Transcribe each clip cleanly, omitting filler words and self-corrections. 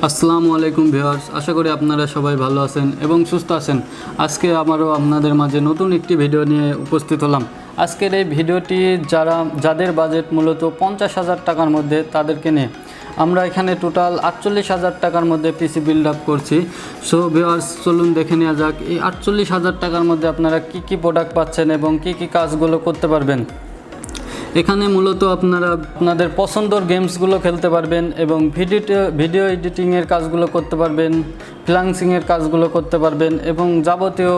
আসসালামু আলাইকুম ভিউয়ার্স, আশা করি আপনারা সবাই ভালো আছেন এবং সুস্থ আছেন। আজকে আবারও আপনাদের মাঝে নতুন একটি ভিডিও নিয়ে উপস্থিত হলাম। আজকের এই ভিডিওটি যাদের বাজেট মূলত 50,000 টাকার মধ্যে তাদেরকে নিয়ে আমরা এখানে টোটাল 48,000 টাকার মধ্যে পিসি বিল্ড আপ করছি। সো ভিউয়ার্স, চলুন দেখে নেওয়া যাক এই 48,000 টাকার মধ্যে আপনারা কি প্রোডাক্ট পাচ্ছেন এবং কি কাজগুলো করতে পারবেন। এখানে মূলত আপনারা আপনাদের পছন্দের গেমসগুলো খেলতে পারবেন এবং ভিডিও এডিটিংয়ের কাজগুলো করতে পারবেন, ফ্রিল্যান্সিংয়ের কাজগুলো করতে পারবেন এবং যাবতীয়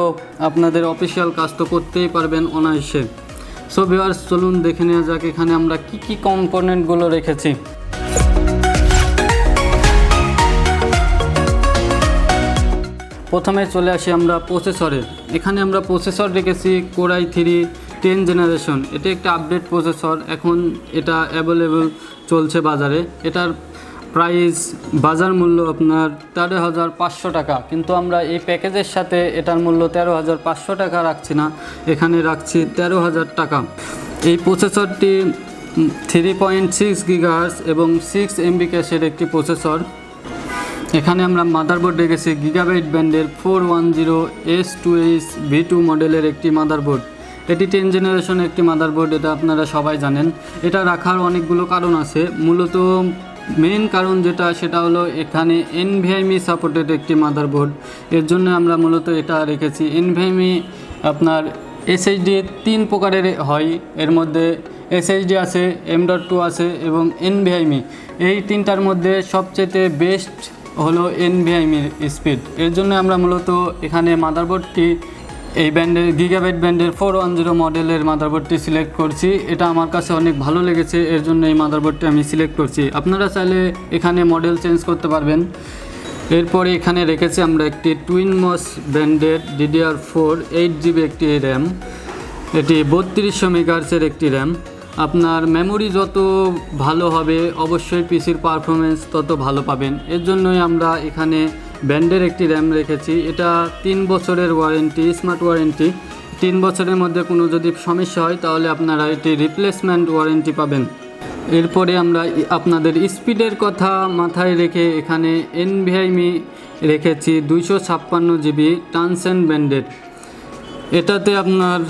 আপনাদের অফিসিয়াল কাজ তো করতেই পারবেন অনায়াসে। সো ভিউয়ার্স, চলুন দেখে নেওয়া যাক এখানে আমরা কি কম্পোনেন্টগুলো রেখেছি। প্রথমে চলে আসি আমরা প্রসেসরে। এখানে আমরা প্রসেসর রেখেছি Core i3 10 জেনারেশন। এটা একটা আপডেট প্রসেসর, এখন এটা অ্যাভেলেবল চলছে বাজারে। এটার প্রাইস বাজার মূল্য আপনার 13,500 টাকা, কিন্তু আমরা এই প্যাকেজের সাথে এটার মূল্য 13,500 টাকা রাখছি না, এখানে রাখছি 13,000 টাকা। এই প্রসেসরটি 3.6 GHz এবং 6 MB ক্যাশের একটি প্রসেসর। এখানে আমরা মাদারবোর্ড রেখেছি গিগাবাইট ব্র্যান্ডের 410S2H V2 মডেলের একটি মাদারবোর্ড। এটি 10 জেনারেশন একটি মাদারবোর্ড, এটা আপনারা সবাই জানেন। এটা রাখার অনেকগুলো কারণ আছে, মূলত মেইন কারণ সেটা হলো এখানে NVMe সাপোর্টেড একটি মাদারবোর্ড, এর জন্য আমরা মূলত এটা রেখেছি। NVMe আপনার SSD 3 প্রকারের হয়, এর মধ্যে SSD আছে, M.2 আছে এবং NVMe। এই তিনটার মধ্যে সবচেয়ে বেস্ট হলো NVMe স্পিড। এর জন্য আমরা মূলত এখানে মাদারবোর্ডটি এই ব্র্যান্ডের গিগাবাইট ব্র্যান্ডের 410 মডেলের মাদারবোর্ডটি সিলেক্ট করছি। এটা আমার কাছে অনেক ভালো লেগেছে, এর জন্য এই মাদারবোর্ডটি আমি সিলেক্ট করছি। আপনারা চাইলে এখানে মডেল চেঞ্জ করতে পারবেন। এরপরে এখানে রেখেছি আমরা একটি TwinMos ব্র্যান্ডের DDR-4 8GB একটি র্যাম। এটি 3200 মেগাহার্টজের একটি র্যাম। আপনার মেমোরি যত ভালো হবে অবশ্যই পিসির পারফরমেন্স তত ভালো পাবেন, এর জন্যই আমরা এখানে ব্র্যান্ডের একটি র্যাম রেখেছি। এটা 3 বছরের ওয়ারেন্টি, স্মার্ট ওয়ারেন্টি। 3 বছরের মধ্যে কোনো যদি সমস্যা হয় তাহলে আপনারা এটি রিপ্লেসমেন্ট ওয়ারেন্টি পাবেন। এরপরে আমরা আপনাদের স্পিডের কথা মাথায় রেখে এখানে NVMe রেখেছি 256 GB ট্রান্সেন্ড ব্র্যান্ডের। এটাতে আপনার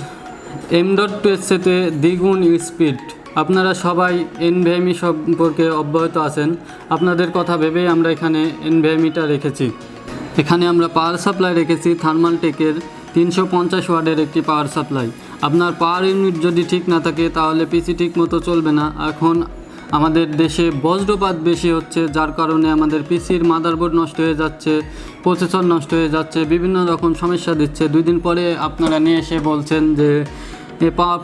M.2 এর সাথে দ্বিগুণ স্পিড। আপনারা সবাই NVMe সম্পর্কে অবগত আছেন, আপনাদের কথা ভেবেই আমরা এখানে NVMeটা রেখেছি। এখানে আমরা পাওয়ার সাপ্লাই রেখেছি থার্মালটেকের 350 ওয়াটের একটি পাওয়ার সাপ্লাই। আপনার পাওয়ার ইউনিট যদি ঠিক না থাকে তাহলে পিসি ঠিক মতো চলবে না। এখন আমাদের দেশে বজ্রপাত বেশি হচ্ছে, যার কারণে আমাদের পিসির মাদারবোর্ড নষ্ট হয়ে যাচ্ছে, প্রসেসর নষ্ট হয়ে যাচ্ছে, বিভিন্ন রকম সমস্যা দিচ্ছে। 2 দিন পরে আপনারা নিয়ে এসে বলছেন যে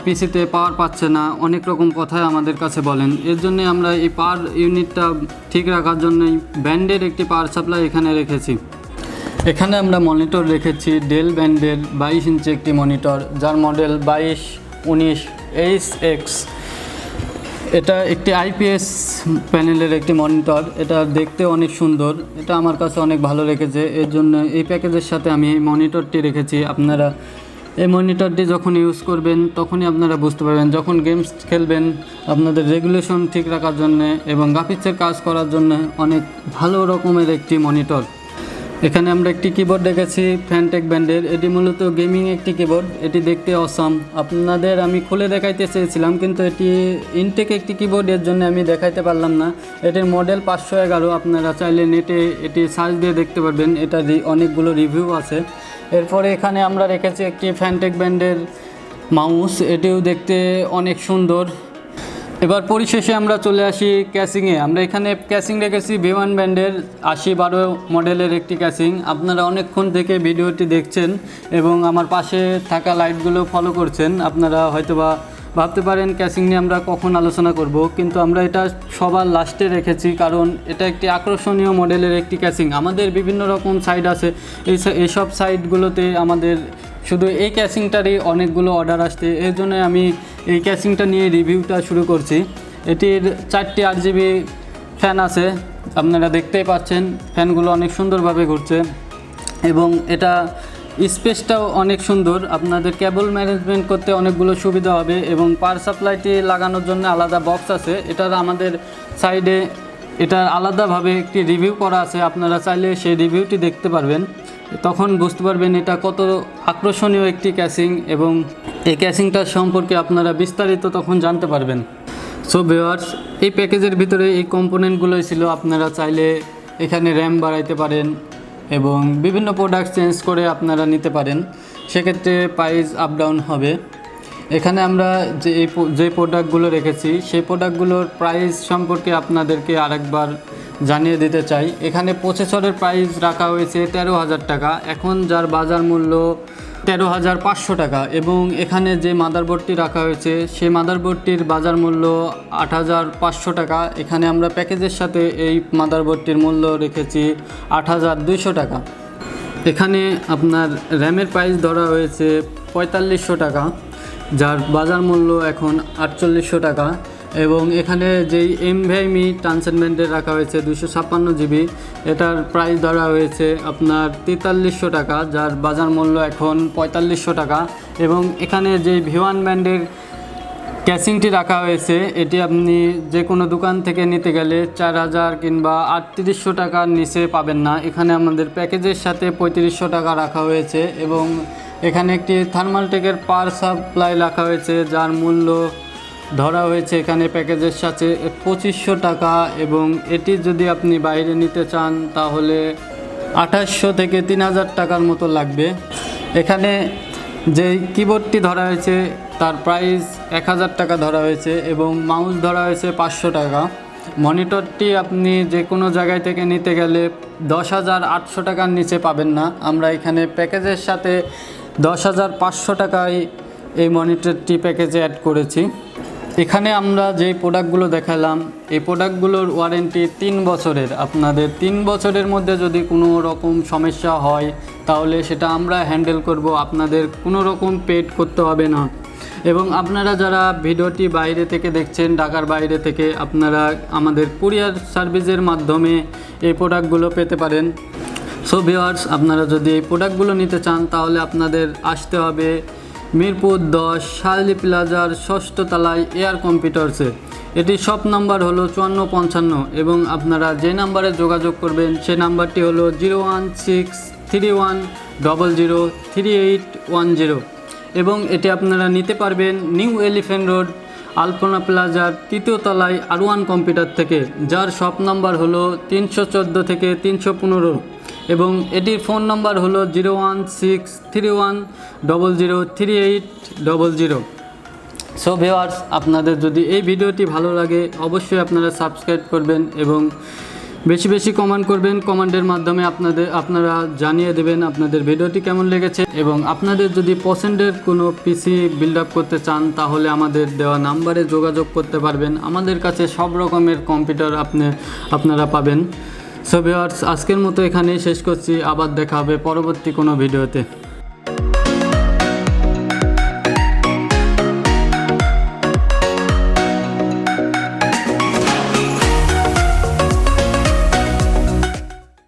পিসিতে পাওয়ার পাচ্ছে না, অনেক রকম কথাই আমাদের কাছে বলেন। এর জন্য আমরা এই পাওয়ার ইউনিটটা ঠিক রাখার জন্যই ব্র্যান্ডের একটি পাওয়ার সাপ্লাই এখানে রেখেছি। এখানে আমরা মনিটর রেখেছি ডেল ব্র্যান্ডের 22 ইঞ্চি একটি মনিটর, যার মডেল 2219HX। এটা একটি IPS প্যানেলের একটি মনিটর, এটা দেখতে অনেক সুন্দর, এটা আমার কাছে অনেক ভালো লেগেছে, এর জন্য এই প্যাকেজের সাথে আমি এই মনিটরটি রেখেছি। আপনারা এই মনিটরটি যখন ইউজ করবেন তখনই আপনারা বুঝতে পারবেন, যখন গেমস খেলবেন আপনাদের রেগুলেশন ঠিক রাখার জন্য এবং গ্রাফিক্সের কাজ করার জন্য অনেক ভালো রকমের একটি মনিটর। এখানে আমরা একটি কিবোর্ড রেখেছি ফ্যানটেক ব্র্যান্ডের। এটি মূলত গেমিং একটি কিবোর্ড, এটি দেখতে অসাম। আপনাদের আমি খুলে দেখাইতে চেয়েছিলাম, কিন্তু এটি ইনটেক একটি কিবোর্ড, এর জন্য আমি দেখাইতে পারলাম না। এটির মডেল 511, আপনারা চাইলে নেটে এটি সার্চ দিয়ে দেখতে পারবেন, এটা অনেকগুলো রিভিউ আছে। এরপরে এখানে আমরা রেখেছি একটি ফ্যানটেক ব্র্যান্ডের মাউস, এটিও দেখতে অনেক সুন্দর। এবার পরিশেষে আমরা চলে আসি ক্যাসিংয়ে। আমরা এখানে ক্যাসিং রেখেছি V1 ব্র্যান্ডের 8012 মডেলের একটি ক্যাসিং। আপনারা অনেকক্ষণ থেকে ভিডিওটি দেখছেন এবং আমার পাশে থাকা লাইটগুলো ফলো করছেন। আপনারা হয়তোবা ভাবতে পারেন ক্যাসিং নিয়ে আমরা কখন আলোচনা করব, কিন্তু আমরা এটা সবার লাস্টে রেখেছি, কারণ এটা একটি আকর্ষণীয় মডেলের একটি ক্যাসিং। আমাদের বিভিন্ন রকম সাইট আছে, এইসব সাইটগুলোতে আমাদের শুধু এই ক্যাসিংটারই অনেকগুলো অর্ডার আসছে, এর জন্য আমি এই ক্যাসিংটা নিয়ে রিভিউটা শুরু করছি। এটির 4টি 8GB ফ্যান আছে, আপনারা দেখতেই পাচ্ছেন, ফ্যানগুলো অনেক সুন্দরভাবে ঘুরছে এবং এটা স্পেসটাও অনেক সুন্দর। আপনাদের কেবল ম্যানেজমেন্ট করতে অনেকগুলো সুবিধা হবে এবং পাওয়ার সাপ্লাইটি লাগানোর জন্য আলাদা বক্স আছে। এটার আমাদের সাইডে এটার আলাদাভাবে একটি রিভিউ করা আছে, আপনারা চাইলে সেই রিভিউটি দেখতে পারবেন, তখন বুঝতে পারবেন এটা কত আকর্ষণীয় একটি ক্যাসিং এবং এই ক্যাসিংটার সম্পর্কে আপনারা বিস্তারিত তখন জানতে পারবেন। সো ভিউয়ার্স, এই প্যাকেজের ভিতরে এই কম্পোনেন্টগুলোই ছিল। আপনারা চাইলে এখানে র্যাম বাড়াইতে পারেন এবং বিভিন্ন প্রোডাক্ট চেঞ্জ করে আপনারা নিতে পারেন, সেক্ষেত্রে প্রাইস আপ ডাউন হবে। এখানে আমরা যে প্রোডাক্টগুলো রেখেছি সেই প্রোডাক্টগুলোর প্রাইস সম্পর্কে আপনাদেরকে আরেকবার জানিয়ে দিতে চাই। এখানে প্রসেসরের প্রাইস রাখা হয়েছে 13,000 টাকা, এখন যার বাজার মূল্য 13,500 টাকা, এবং এখানে যে মাদারবোর্ডটি রাখা হয়েছে সেই মাদারবোর্ডটির বাজার মূল্য 8,500 টাকা। এখানে আমরা প্যাকেজের সাথে এই মাদারবোর্ডটির মূল্য রেখেছি 8,200 টাকা। এখানে আপনার র্যামের প্রাইস ধরা হয়েছে 4500 টাকা, যার বাজার মূল্য এখন 4800 টাকা, এবং এখানে যেই এমভিআইমি ট্রান্সেন্ডেন্টের রাখা হয়েছে 256 জিবি, এটার প্রাইস ধরা হয়েছে আপনার 4300 টাকা, যার বাজার মূল্য এখন 4500 টাকা। এবং এখানে যে V1 ব্র্যান্ডের ক্যাসিংটি রাখা হয়েছে এটি আপনি যে কোনো দোকান থেকে নিতে গেলে 4000 কিংবা 3800 টাকার নিচে পাবেন না। এখানে আমাদের প্যাকেজের সাথে 3500 টাকা রাখা হয়েছে, এবং এখানে একটি থার্মালটেকের পাওয়ার সাপ্লাই রাখা হয়েছে, যার মূল্য ধরা হয়েছে এখানে প্যাকেজের সাথে 2500 টাকা, এবং এটি যদি আপনি বাইরে নিতে চান তাহলে 2800 থেকে 3000 টাকার মতো লাগবে। এখানে যে কিবোর্ডটি ধরা হয়েছে তার প্রাইস 1000 টাকা ধরা হয়েছে, এবং মাউস ধরা হয়েছে 500 টাকা। মনিটরটি আপনি যে কোনো জায়গায় থেকে নিতে গেলে 10,800 টাকার নিচে পাবেন না। আমরা এখানে প্যাকেজের সাথে 10,500 টাকায় এই মনিটরটি প্যাকেজে অ্যাড করেছি। এখানে আমরা যে প্রোডাক্টগুলো দেখালাম এই প্রোডাক্টগুলোর ওয়ারেন্টি 3 বছরের। আপনাদের 3 বছরের মধ্যে যদি কোনো রকম সমস্যা হয় তাহলে সেটা আমরা হ্যান্ডেল করব, আপনাদের কোনো রকম পেড করতে হবে না। এবং আপনারা যারা ভিডিওটি বাইরে থেকে দেখছেন, ঢাকার বাইরে থেকে, আপনারা আমাদের কুরিয়ার সার্ভিসের মাধ্যমে এই প্রোডাক্টগুলো পেতে পারেন। সো ভিউয়ার্স, আপনারা যদি এই প্রোডাক্টগুলো নিতে চান তাহলে আপনাদের আসতে হবে মিরপুর 10 শার্লি প্লাজার 6ষ্ঠ তলায় এয়ার কম্পিউটার্সে। এটির শপ নাম্বার হলো 5455, এবং আপনারা যে নাম্বারে যোগাযোগ করবেন সে নাম্বারটি হলো 01631003810, এবং এটি আপনারা নিতে পারবেন নিউ এলিফ্যান্ট রোড আলপনা প্লাজার 3য় তলায় R1 কম্পিউটার থেকে, যার শপ নাম্বার হলো 314 থেকে 315, এবং এটির ফোন নাম্বার হলো 01631003800। সো ভিউয়ার্স, আপনাদের যদি এই ভিডিওটি ভালো লাগে অবশ্যই আপনারা সাবস্ক্রাইব করবেন এবং বেশি বেশি কমেন্ট করবেন। কমেন্টের মাধ্যমে আপনারা জানিয়ে দেবেন আপনাদের ভিডিওটি কেমন লেগেছে, এবং আপনাদের যদি পছন্দের কোনো পিসি বিল্ড আপ করতে চান তাহলে আমাদের দেওয়া নাম্বারে যোগাযোগ করতে পারবেন। আমাদের কাছে সব রকমের কম্পিউটার আপনারা পাবেন। সো ভিউয়ার্স, আজকের মতো এখানেই শেষ করছি, আবার দেখা হবে পরবর্তী কোনো ভিডিওতে।